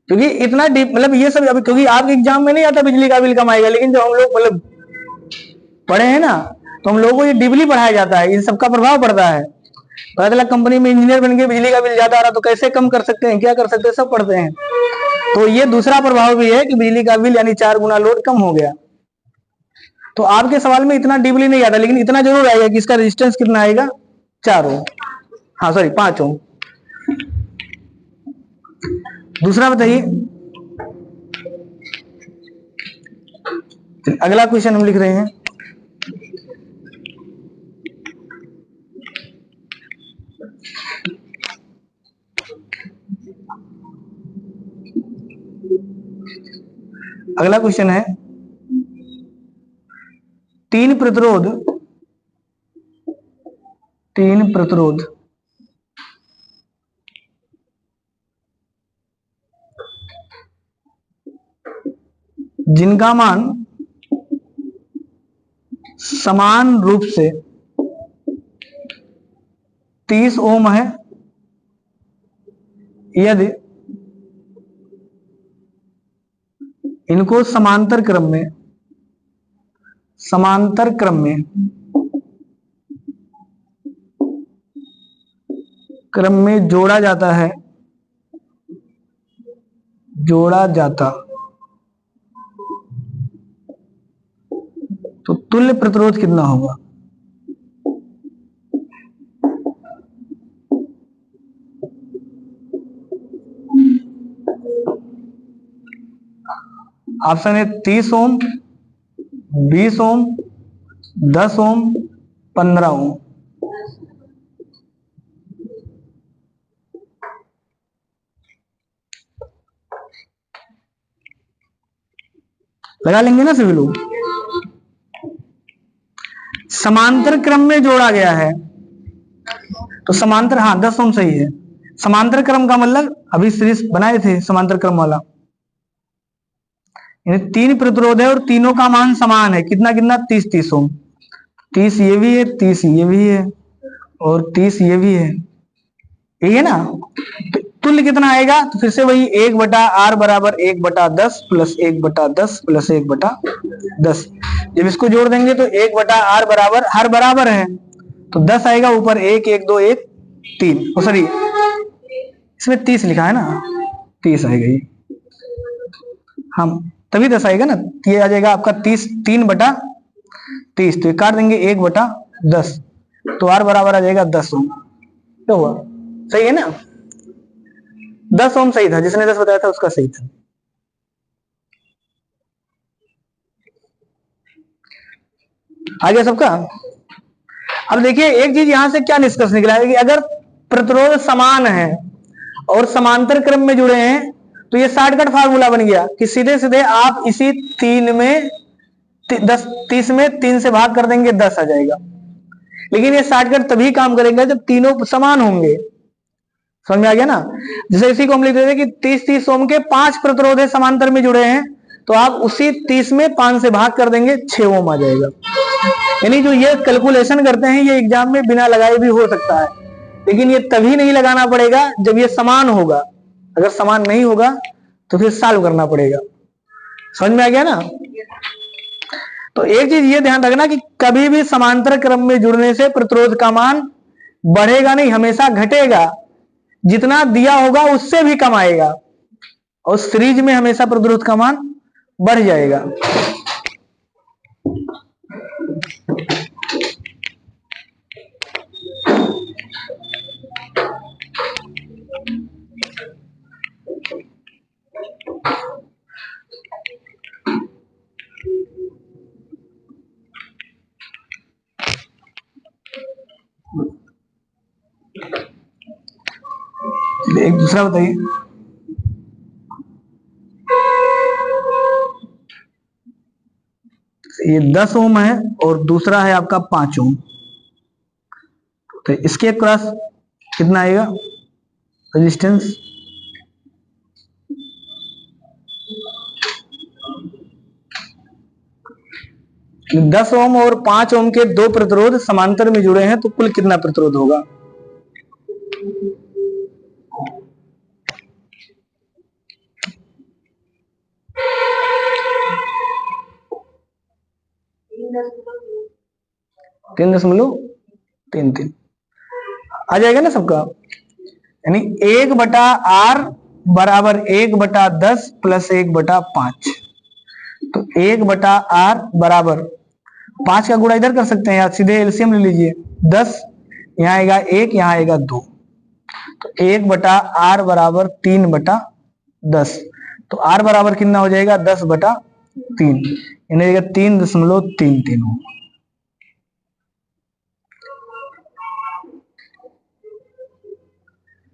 क्योंकि इतना डीप, मतलब ये सब अभी, क्योंकि आपके एग्जाम में नहीं आता बिजली का बिल कम आएगा, लेकिन जो हम लोग मतलब पढ़े हैं ना, तो हम लोगों को ये डीपली पढ़ाया जाता है, इन सबका प्रभाव पड़ता है। पता चला कंपनी में इंजीनियर बन के बिजली का बिल ज्यादा आ रहा तो कैसे कम कर सकते हैं, क्या कर सकते हैं, सब पढ़ते हैं। तो ये दूसरा प्रभाव भी है कि बिजली का बिल यानी 4 गुना लोड कम हो गया। तो आपके सवाल में इतना डीपली नहीं आता, लेकिन इतना जरूर आएगा कि इसका रेजिस्टेंस कितना आएगा? 4 ओम, हाँ सॉरी 5 ओम। दूसरा बताइए। अगला क्वेश्चन हम लिख रहे हैं। अगला क्वेश्चन है, तीन प्रतिरोध जिनका मान समान रूप से 30 ओम है, यदि इनको समांतर क्रम में जोड़ा जाता तो तुल्य प्रतिरोध कितना होगा? ऑप्शन है 30 ओम, 20 ओम, 10 ओम, 15 ओम। लगा लेंगे ना सभी लोग। समांतर क्रम में जोड़ा गया है तो समांतर, हाँ 10 ओम सही है। समांतर क्रम का मतलब अभी सीरीज बनाए थे समांतर क्रम वाला, यानी 3 प्रतिरोध है और तीनों का मान समान है। कितना कितना? 30 ओम। 30 ये भी है, 30 ये भी है और 30 ये भी है, यही है ना। तो तुल्य कितना आएगा? तो फिर से वही 1/r बराबर 1/10 प्लस 1/10 प्लस 1/10। जब इसको जोड़ देंगे तो 1/r बराबर, हर बराबर है तो 10 आएगा ऊपर, 1 1 2 1 3, सॉरी इसमें 30 लिखा है ना, 30 आएगा ये, हम तभी 10 आएगा ना। ये आ जाएगा आपका 30, 3/30, तो ये काट देंगे 1/10, तो r बराबर आ जाएगा 10 ओम। क्या हुआ? सही है ना? 10 ओम सही था, जिसने 10 बताया था उसका सही था। आ गया सबका? अब देखिए एक चीज यहां से क्या निष्कर्ष निकला है कि अगर प्रतिरोध समान है और समांतर क्रम में जुड़े हैं तो ये शॉर्टकट फार्मूला बन गया कि सीधे सीधे आप इसी 3 में 30 में 3 से भाग कर देंगे, 10 आ जाएगा। लेकिन ये शॉर्टकट तभी काम करेगा जब तीनों समान होंगे। समझ में आ गया ना? जैसे इसी को हम लिख देते कि 30 ओम के 5 प्रतिरोध है समांतर में जुड़े हैं, तो आप उसी 30 में 5 से भाग कर देंगे, 6 ओम आ जाएगा। यानी जो ये कैलकुलेशन करते हैं ये एग्जाम में बिना लगाए भी हो सकता है, लेकिन ये तभी नहीं लगाना पड़ेगा जब ये समान होगा। अगर समान नहीं होगा तो फिर सॉल्व करना पड़ेगा। समझ में आ गया ना? तो एक चीज ये ध्यान रखना कि कभी भी समांतर क्रम में जुड़ने से प्रतिरोध का मान बढ़ेगा नहीं, हमेशा घटेगा। जितना दिया होगा उससे भी कम आएगा और सीरीज में हमेशा प्रतिरोध का मान बढ़ जाएगा। एक दूसरा बताइए। ये 10 ओम है और दूसरा है आपका 5 ओम, तो इसके क्रॉस कितना आएगा रेजिस्टेंस? दस ओम और 5 ओम के दो प्रतिरोध समांतर में जुड़े हैं तो कुल कितना प्रतिरोध होगा? तीन दशमलव तीन तीन आ जाएगा ना सबका। यानी 1/r बराबर 1/10 प्लस 1/5, तो 1/r बराबर 5 का गुणा इधर कर सकते हैं, या सीधे एलसीएम ले लीजिए। 10 यहाँ आएगा 1, यहाँ आएगा 2, तो 1/r बराबर 3/10, तो r बराबर कितना हो जाएगा? 10/3, यानी 3.33 हो।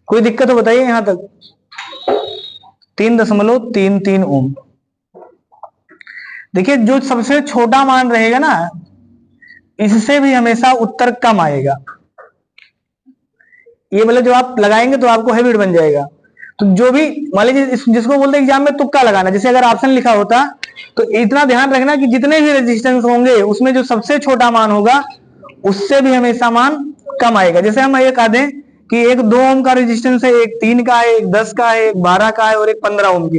कोई दिक्कत हो बताइए यहां तक? 3.33 ओम। देखिए जो सबसे छोटा मान रहेगा ना, इससे भी हमेशा उत्तर कम आएगा। ये मतलब जब आप लगाएंगे तो आपको हैबिट बन जाएगा। तो जो भी मान लीजिए जिसको बोलते हैं एग्जाम में तुक्का लगाना, जैसे अगर ऑप्शन लिखा होता तो इतना ध्यान रखना कि जितने भी रेजिस्टेंस होंगे उसमें जो सबसे छोटा मान होगा उससे भी हमेशा मान कम आएगा। जैसे हम ये कह दें कि एक 2 ओम का रेजिस्टेंस है, एक 3 का है, एक 10 का है, एक 12 का है और एक 15 ओम की,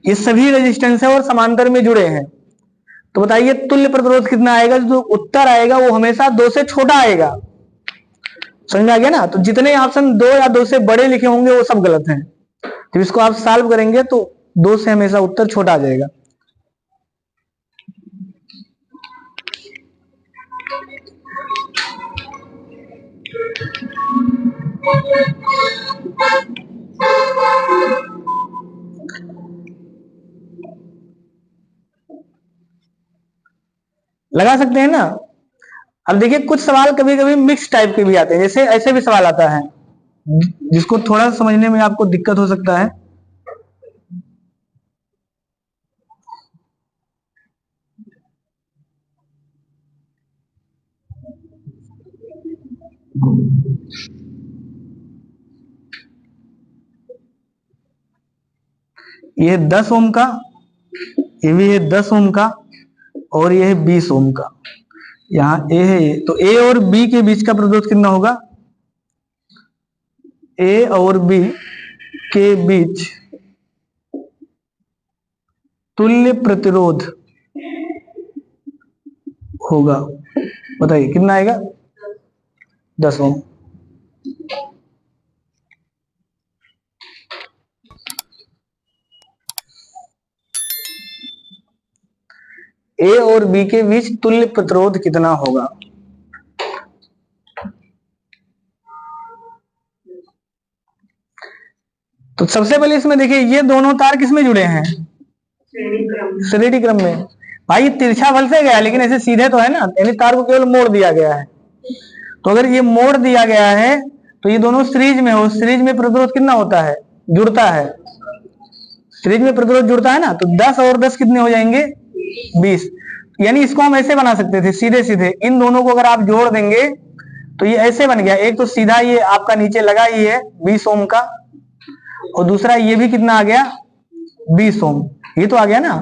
ये सभी रेजिस्टेंस है और समांतर में जुड़े हैं। तो बताइए तुल्य प्रतिरोध कितना आएगा? जो उत्तर आएगा वो हमेशा 2 से छोटा आएगा। समझ में आ गया ना? तो जितने ऑप्शन 2 या 2 से बड़े लिखे होंगे वो सब गलत हैं। जब इसको आप सॉल्व करेंगे तो 2 से हमेशा उत्तर छोटा आ जाएगा। लगा सकते हैं ना। अब देखिए कुछ सवाल कभी कभी मिक्स टाइप के भी आते हैं, जैसे ऐसे भी सवाल आता है जिसको थोड़ा समझने में आपको दिक्कत हो सकता है। ये 10 ओम का, ये भी है 10 ओम का, और ये है 20 ओम का। यहाँ ए है ये, तो ए और बी के बीच का प्रतिरोध कितना होगा? ए और बी के बीच तुल्य प्रतिरोध होगा, बताइए कितना आएगा? 10 ओम। ए और बी के बीच तुल्य प्रतिरोध कितना होगा? तो सबसे पहले इसमें देखिए ये दोनों तार किसमें जुड़े हैं? श्रेणी क्रम में। भाई तिरछा बल से गया लेकिन ऐसे सीधे तो है ना, यानी तार को केवल मोड़ दिया गया है। तो अगर ये मोड़ दिया गया है तो ये दोनों सीरीज में हो, सीरीज में प्रतिरोध कितना होता है? जुड़ता है। सीरीज में प्रतिरोध जुड़ता है ना, तो 10 और 10 कितने हो जाएंगे? 20। यानी इसको हम ऐसे बना सकते थे सीधे सीधे, इन दोनों को अगर आप जोड़ देंगे तो ये ऐसे बन गया। एक तो सीधा ये आपका नीचे लगा ही है 20 ओम का, और दूसरा ये भी कितना आ गया? 20 ओम। ये तो आ गया ना,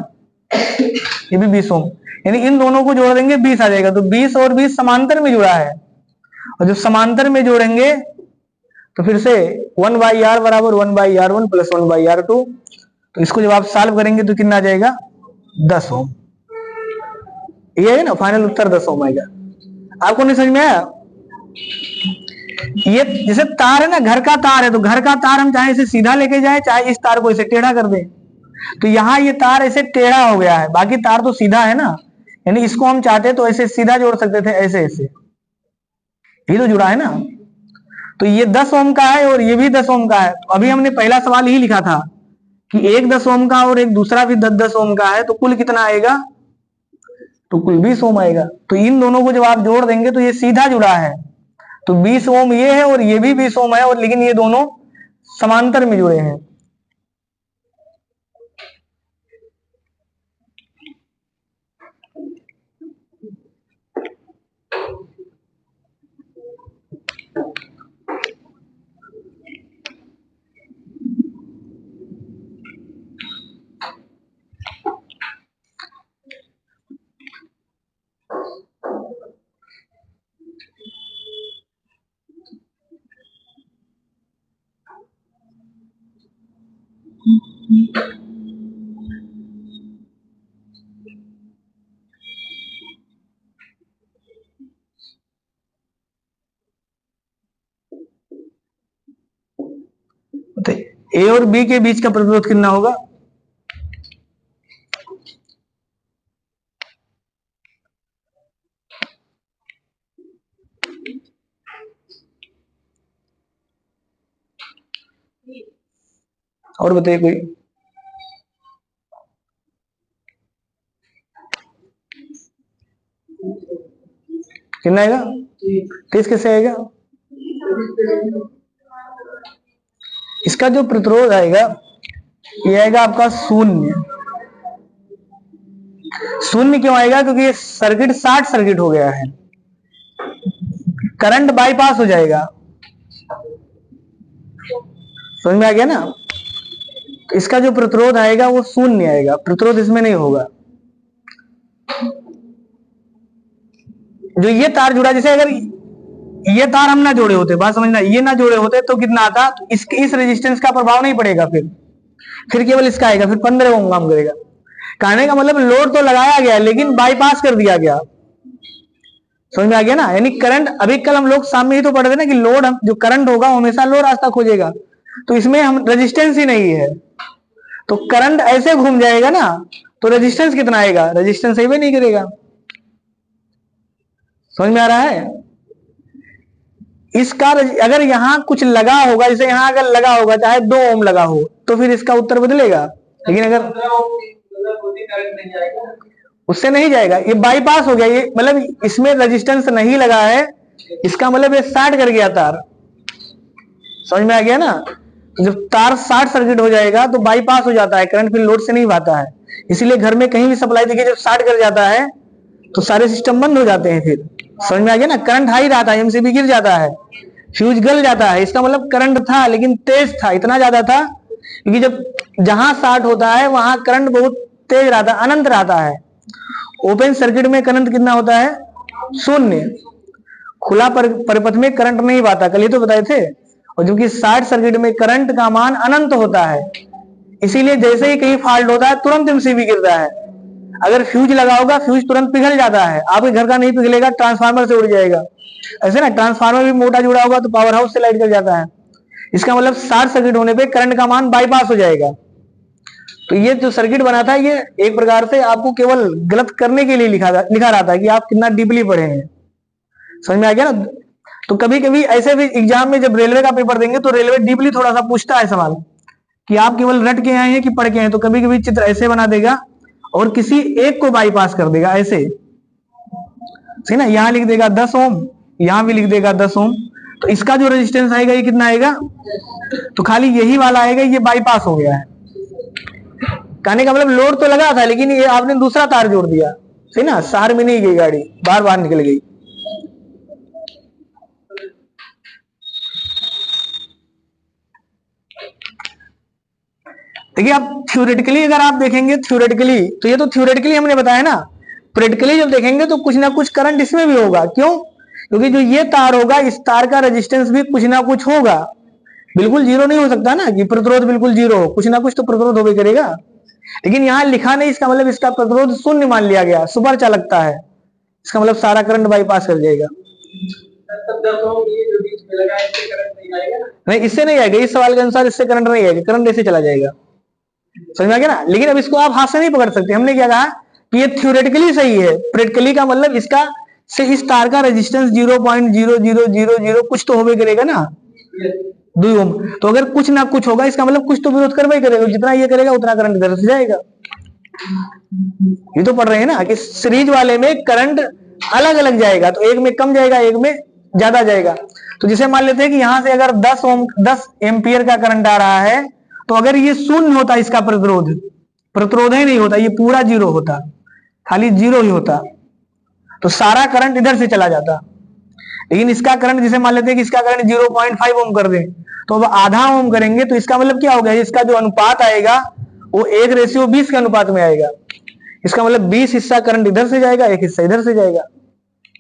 ये भी 20 ओम। यानी इन दोनों को जोड़ देंगे 20 आ जाएगा। तो 20 और 20 समांतर में जुड़ा है, और जब समांतर में जोड़ेंगे तो फिर से 1/r बराबर 1/r1 प्लस 1/r2। तो इसको जब आप सॉल्व करेंगे तो कितना आ जाएगा? 10 ओम। ये है ना फाइनल उत्तर 10 ओम आएगा। आपको नहीं समझ में आया? ये जैसे तार है ना, घर का तार है, तो घर का तार हम चाहे इसे सीधा लेके जाए, चाहे इस तार को इसे टेढ़ा कर दें। तो यहाँ ये तार ऐसे टेढ़ा हो गया है, बाकी तार तो सीधा है ना, यानी इसको हम चाहते तो ऐसे सीधा जोड़ सकते थे, ऐसे ऐसे, ये तो जुड़ा है ना। तो ये 10 ओम का है और ये भी 10 ओम का है। तो अभी हमने पहला सवाल ही लिखा था कि एक 10 ओम का और एक दूसरा भी 10-10 ओम का है, तो कुल कितना आएगा? तो कुल 20 ओम आएगा। तो इन दोनों को जब आप जोड़ देंगे तो ये सीधा जुड़ा है, तो 20 ओम ये है और ये भी 20 ओम है, और लेकिन ये दोनों समांतर में जुड़े हैं। तो ए और बी के बीच का प्रतिरोध कितना होगा? और बताइए कोई। कितना आएगा? 30 कैसे आएगा? इसका जो प्रतिरोध आएगा ये आएगा आपका शून्य। शून्य क्यों आएगा? क्योंकि ये सर्किट शॉर्ट सर्किट हो गया है, करंट बाईपास हो जाएगा। समझ में आ गया ना? इसका जो प्रतिरोध आएगा वो शून्य आएगा, प्रतिरोध इसमें नहीं होगा। जो ये तार जुड़ा, जैसे अगर ये तार हम ना जोड़े होते, बात समझना, ये ना जोड़े होते तो कितना आता? तो इस रेजिस्टेंस का प्रभाव नहीं पड़ेगा, फिर केवल इसका आएगा, फिर 15 ओम काम करेगा। कहने का मतलब लोड तो लगाया गया लेकिन बाईपास कर दिया गया। समझ में आ गया ना? यानी करंट, अभी कल हम लोग सामने ही तो पढ़ रहे ना कि लोड, जो करंट होगा हमेशा लो रास्ता खोजेगा, तो इसमें हम रेजिस्टेंस ही नहीं है, तो करंट ऐसे घूम जाएगा ना, तो रेजिस्टेंस कितना आएगा? रेजिस्टेंस सही भी नहीं करेगा। समझ में आ रहा है? इसका अगर यहां कुछ लगा होगा, जैसे यहां अगर लगा होगा चाहे 2 ओम लगा हो, तो फिर इसका उत्तर बदलेगा। लेकिन अगर उससे नहीं जाएगा, ये बाईपास हो गया, ये मतलब इसमें रेजिस्टेंस नहीं लगा है, इसका मतलब ये शॉर्ट कर गया तार। समझ में आ गया ना? जब तार शॉर्ट सर्किट हो जाएगा तो बाईपास हो जाता है, करंट फिर लोड से नहीं पाता है। इसीलिए घर में कहीं भी सप्लाई देखिए जब शॉर्ट कर जाता है तो सारे सिस्टम बंद हो जाते हैं। फिर समझ में आ गया ना? करंट हाई रहता है, एमसीबी गिर जाता है, फ्यूज गल जाता है। इसका मतलब करंट था लेकिन तेज था, इतना ज्यादा था क्योंकि जब जहां शॉर्ट होता है वहां करंट बहुत तेज रहता है, अनंत रहता है। ओपन सर्किट में करंट कितना होता है? शून्य। खुला परिपथ में करंट नहीं पाता, कल ही तो बताए थे। और क्योंकि शॉर्ट सर्किट में करंट का मान अनंत होता है, इसीलिए जैसे ही कहीं फॉल्ट होता है तुरंत एमसीबी गिरता है। अगर फ्यूज लगा होगा, फ्यूज तुरंत पिघल जाता है, आपके घर का नहीं पिघलेगा, ट्रांसफार्मर से उड़ जाएगा। ऐसे ना, ट्रांसफार्मर भी मोटा जुड़ा होगा तो पावर हाउस से लाइट कर जाता है। इसका मतलब शॉर्ट सर्किट होने पे करंट का मान बाईपास हो जाएगा। तो ये जो सर्किट बना था ये एक प्रकार से आपको केवल गलत करने के लिए लिखा रहा था कि आप कितना डीपली पढ़े हैं। समझ में आ गया ना? तो कभी कभी ऐसे भी एग्जाम में जब रेलवे का पेपर देंगे तो रेलवे डीपली थोड़ा सा पूछता है सवाल कि आप केवल रट के आए हैं कि पढ़ के आए हैं। तो कभी कभी चित्र ऐसे बना देगा और किसी एक को बाईपास कर देगा ऐसे, सही ना? यहां लिख देगा 10 ओम, यहां भी लिख देगा 10 ओम, तो इसका जो रेजिस्टेंस आएगा ये कितना आएगा? तो खाली यही वाला आएगा, ये बाईपास हो गया है। कहने का मतलब लोड तो लगा था लेकिन ये आपने दूसरा तार जोड़ दिया, सही ना? शहर में नहीं गई गाड़ी, बार बार निकल गई। देखिए आप थ्योरेटिकली अगर आप देखेंगे, थ्योरेटिकली तो ये तो थ्योरेटिकली हमने बताया ना, प्रैक्टिकली जब देखेंगे तो कुछ ना कुछ करंट इसमें भी होगा। क्यों? क्योंकि जो ये तार होगा इस तार का रेजिस्टेंस भी कुछ ना कुछ होगा, बिल्कुल जीरो नहीं हो सकता ना कि प्रतिरोध बिल्कुल जीरो हो, कुछ ना कुछ तो प्रतिरोध होगा करेगा। लेकिन यहां लिखा नहीं, इसका मतलब इसका प्रतिरोध शून्य मान लिया गया, सुपर चालकता है, इसका मतलब सारा करंट बाईपास कर जाएगा। नहीं, इससे नहीं आएगा, इस सवाल के अनुसार इससे करंट नहीं आएगा, करंट ऐसे चला जाएगा। समझ में आ गया ना? लेकिन अब इसको आप हाथ से नहीं पकड़ सकते। हमने क्या कहा कि ये थ्योरेटिकली सही है, प्रैक्टिकली का मतलब इसका से इस तार का रेजिस्टेंस 0.0000 कुछ तो होवे करेगा ना, 2 ओम। तो अगर कुछ ना कुछ होगा इसका मतलब कुछ तो विरोध करवा ही करेगा, जितना ये करेगा उतना करंट इधर से जाएगा। ये तो पढ़ रहे हैं ना कि सीरीज वाले में करंट अलग अलग जाएगा, तो एक में कम जाएगा एक में ज्यादा जाएगा। तो जिसे मान लेते हैं कि यहां से अगर 10 ओम 10 एम्पियर का करंट आ रहा है, तो अगर ये शून्य होता इसका प्रतिरोध ही नहीं होता, ये पूरा जीरो होता, खाली जीरो ही होता, तो सारा करंट इधर से चला जाता। लेकिन इसका करंट जिसे मान लेते हैं कि इसका करंट 0.5 ओम कर दें, तो अब आधा ओम करेंगे तो इसका मतलब क्या हो गया? इसका जो अनुपात आएगा वो 1:20 के अनुपात में आएगा। इसका मतलब 20 हिस्सा करंट इधर से जाएगा, एक हिस्सा इधर से जाएगा।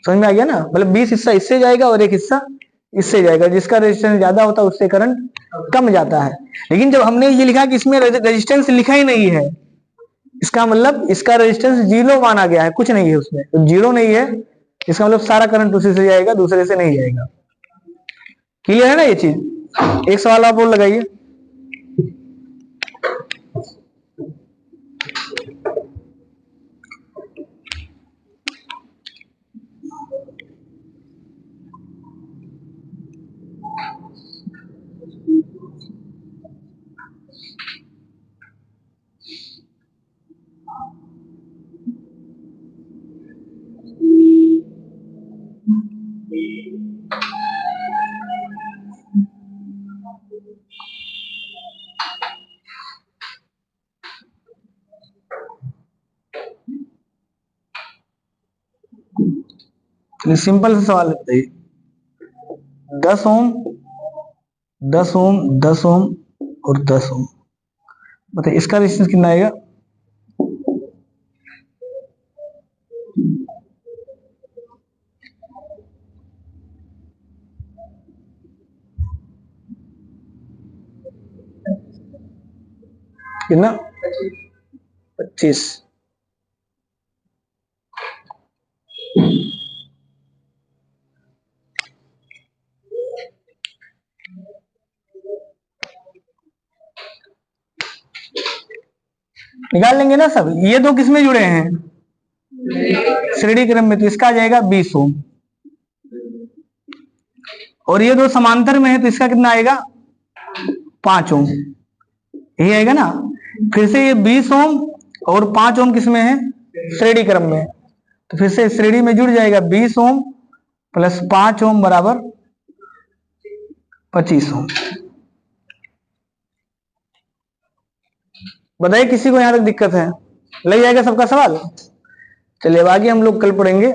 समझ में आ गया ना? मतलब 20 हिस्सा इससे जाएगा और एक हिस्सा इससे जाएगा। जिसका रेजिस्टेंस ज्यादा होता है उससे करंट कम जाता है। लेकिन जब हमने ये लिखा कि इसमें रेजिस्टेंस लिखा ही नहीं है, इसका मतलब इसका रेजिस्टेंस जीरो माना गया है, कुछ नहीं है उसमें, तो जीरो नहीं है, इसका मतलब सारा करंट उसी से जाएगा, दूसरे से नहीं जाएगा। क्लियर है ना ये चीज? एक सवाल आप और लगाइए। सिंपल सा सवाल बताइए, 10 ओम 10 ओम 10 ओम और 10 ओम, बताइए इसका रेजिस्टेंस कितना आएगा? कितना? 25। निकाल लेंगे ना सब। ये दो किसमें जुड़े हैं? श्रेणी क्रम में, तो इसका आ जाएगा 20 ओम। और ये दो समांतर में है तो इसका कितना आएगा? 5 ओम। यही आएगा ना? फिर से ये 20 ओम और 5 ओम किसमें है? श्रेणी क्रम में, तो फिर से श्रेणी में जुड़ जाएगा 20 ओम प्लस 5 ओम बराबर 25 ओम। बताइए किसी को यहां तक दिक्कत है? लग जाएगा सबका सवाल? चलिए अब आगे हम लोग कल पढ़ेंगे